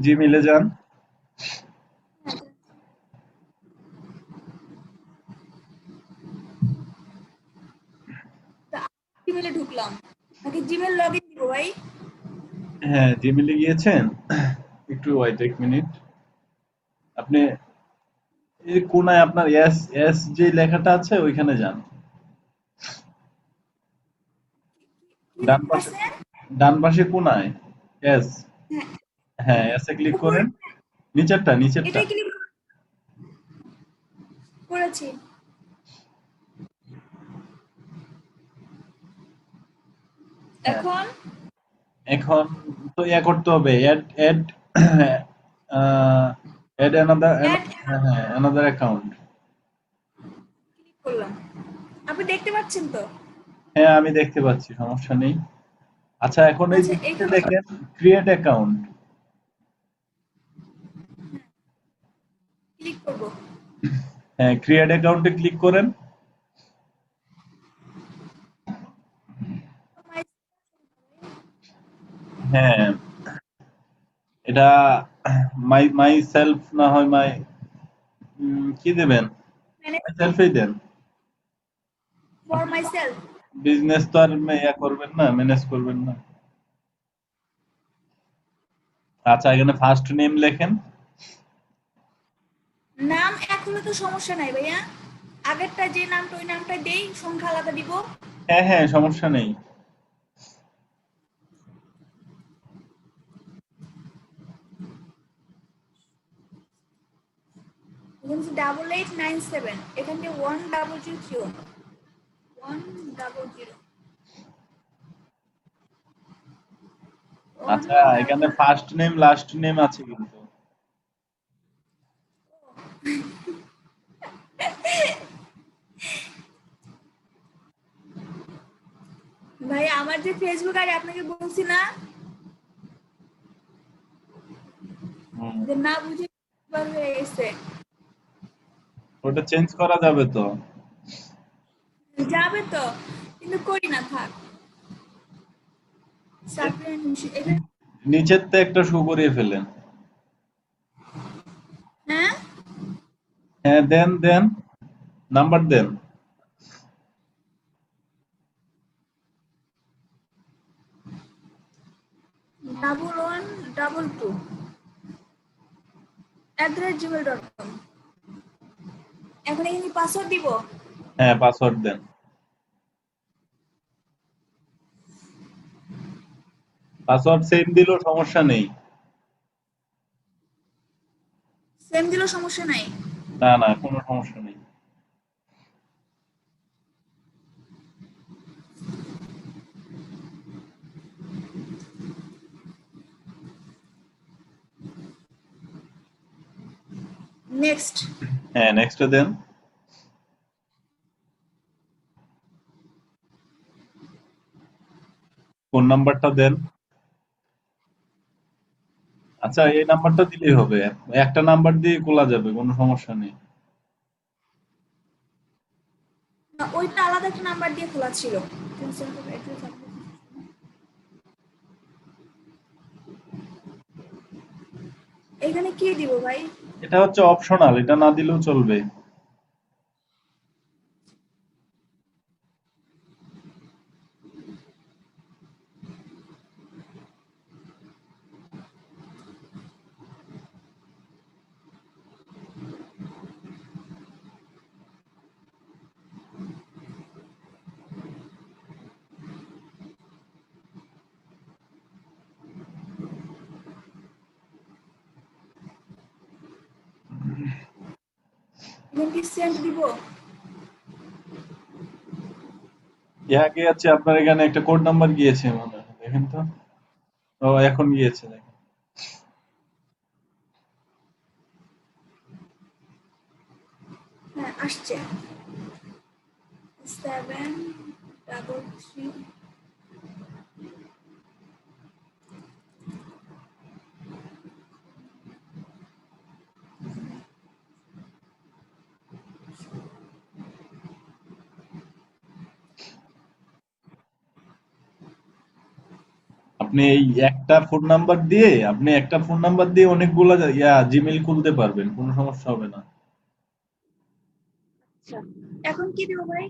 জিমেইলে যান। হ্যাঁ, জিমেলে ঢুকলাম নাকি জিমেল লগ ইন দিব ভাই? হ্যাঁ, জিমেইলে গিয়েছেন? একটু ওয়েট ১ মিনিট। আপনি এই কোনায় আপনার এস এস যে লেখাটা আছে ওইখানে যান। কি ডান লেখা পাশে আছে? ডান পাশে কোনায় এস। হ্যাঁ, হ্যাঁ, এস এ ক্লিক উপরে করেন। নিচেরটা, নিচেরটা। এটাই ক্লিক করেছি। হ্যাঁ, এখন এখন তো ইয়া করতে হবে। এড এড আ এড অ্যানাদার অ্যাড হ্যাঁ, অ্যানাদার অ্যাকাউন্ট। ক্লিক করলাম। আপনি দেখতে পাচ্ছেন তো? হ্যাঁ, আমি দেখতে পাচ্ছি, সমস্যা নেই। আচ্ছা, এখন এই আচ্ছা যে নিচে এখানে দেখেন ক্রিয়েট অ্যাকাউন্ট। ক্লিক করব। হ্যাঁ, ক্রিয়েট অ্যাকাউন্টে ক্লিক করেন। হ্যাঁ, এটা মাই মাই সেলফ না হয় মাই কি দেবেন? ম্যানেজ মাই সেলফই দেন। For myself. বিজনেস তো আর ইয়া করবেন না, ম্যানেজ করবেন না। আচ্ছা, এখানে ফার্স্ট নেম লেখেন। নাম এক হলে তো সমস্যা নাই ভাইয়া। আগেরটা যে নামটা ওই নামটা দেই, সংখ্যা আলাদা দিব। হ্যাঁ, হ্যাঁ, সমস্যা নেই। এখানে 8897, এখানে 1003, 100, ওয়ান আচ্ছা, এখানে double. First name last name আছে কিন্তু। ভাই আমার যে ফেসবুক আইডি আপনাকে বলছি না, হুম, যে না বুঝে হয়ে গেছে। ওটা চেঞ্জ করা যাবে তো। যাবে তো, কিন্তু করি না, থাক। সাবরিন এটা। নিচের তো একটা শো করিয়ে ফেলেন। হ্যাঁ, হ্যাঁ, দেন দেন, নাম্বার দেন। 1122 @gmail.com। এখন এখানে পাসওয়ার্ড দিব। হ্যাঁ, পাসওয়ার্ড দেন। পাসওয়ার্ড সেম দিলেও সমস্যা নেই। সেম দিলেও সমস্যা নাই। না, না, কোনো সমস্যা নেই। নেক্সট। হ্যাঁ, নেক্সট দেন। ফোন নাম্বারটা দেন। আচ্ছা, এই নাম্বারটা দিলেই হবে। একটা নাম্বার দিয়ে খোলা যাবে, কোনো সমস্যা নেই। ওইটা আলাদা একটা নাম্বার দিয়ে খোলা ছিল। এখানে কি দিব ভাই? এটা হচ্ছে অপশনাল, এটা না দিলেও চলবে। এখানে কি সেন্ড দিব? ইহা কি আছে, আপনার এখানে একটা কোড নাম্বার গিয়েছে মনে হয়, দেখেন তো। ও, এখন গিয়েছে, দেখেন। হ্যাঁ, আসছে। 733। আপনি একটা ফোন নাম্বার দিয়ে অনেকগুলা জিমেইল খুলতে পারবেন, কোনো সমস্যা হবে না। আচ্ছা, এখন কি দেবো ভাই?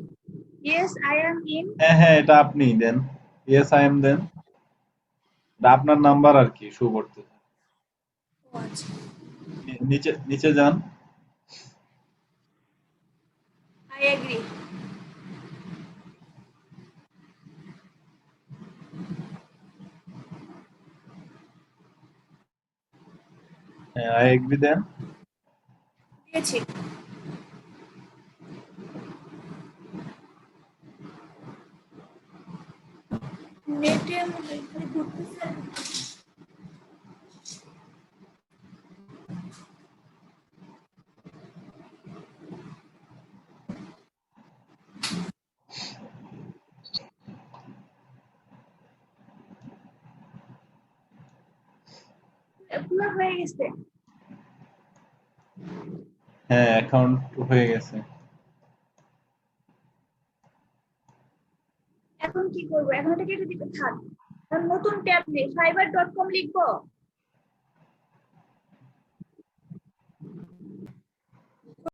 Yes I am in. হ্যাঁ হ্যাঁ, এটা আপনিই দেন। ইয়েস আই এম দেন। এটা আপনার নাম্বার আর কি শো করতেছে। ও আচ্ছা, নিচে নিচে যান। I agree. হ্যাঁ, আই এগ্রি দেন। দিয়েছি। নেটে খালি ঘুরতেছে আর ঘুরতেছে। পুরো হয়ে গেছে। হ্যাঁ, অ্যাকাউন্ট হয়ে গেছে। এখন কি করবো? এখন এটা কেটে দিতে থাক। এখন নতুন ট্যাব নেই, fiverr.com লিখবো।